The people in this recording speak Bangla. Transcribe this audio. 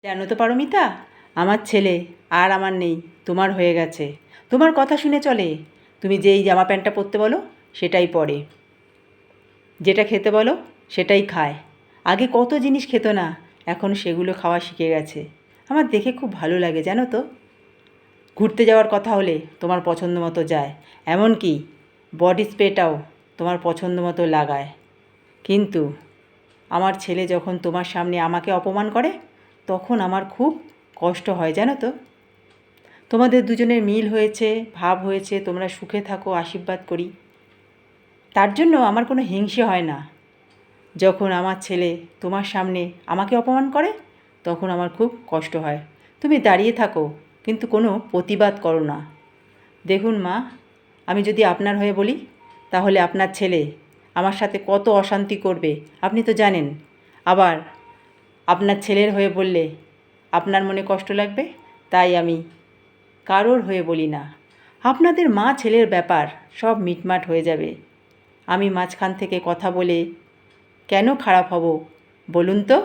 জানো তো পারমিতা, আমার ছেলে আর আমার নেই, তোমার হয়ে গেছে। তোমার কথা শুনে চলে। তুমি যেই জামা প্যান্টটা পরতে বলো সেটাই পরে, যেটা খেতে বলো সেটাই খায়। আগে কত জিনিস খেত না, এখন সেগুলো খাওয়া শিখে গেছে। আমার দেখে খুব ভালো লাগে জানো তো। ঘুরতে যাওয়ার কথা হলে তোমার পছন্দ মতো যায়, এমনকি বডি স্প্রেটাও তোমার পছন্দ মতো লাগায়। কিন্তু আমার ছেলে যখন তোমার সামনে আমাকে অপমান করে তখন আমার খুব কষ্ট হয় জানো তো। তোমাদের দুজনের মিল হয়েছে, ভাব হয়েছে, তোমরা সুখে থাকো, আশীর্বাদ করি। তার জন্য আমার কোনো হিংসে হয় না। যখন আমার ছেলে তোমার সামনে আমাকে অপমান করে তখন আমার খুব কষ্ট হয়। তুমি দাঁড়িয়ে থাকো কিন্তু কোনো প্রতিবাদ করো না। দেখুন মা, আমি যদি আপনার হয়ে বলি তাহলে আপনার ছেলে আমার সাথে কত অশান্তি করবে আপনি তো জানেন। আবার আপনার ছেলের হয়ে বললে আপনার মনে কষ্ট লাগবে, তাই আমি কারোর হয়ে বলি না। আপনাদের মা ছেলের ব্যাপার সব মিটমাট হয়ে যাবে। আমি মাঝখান থেকে কথা বলে কেন খারাপ হব বলুন তো।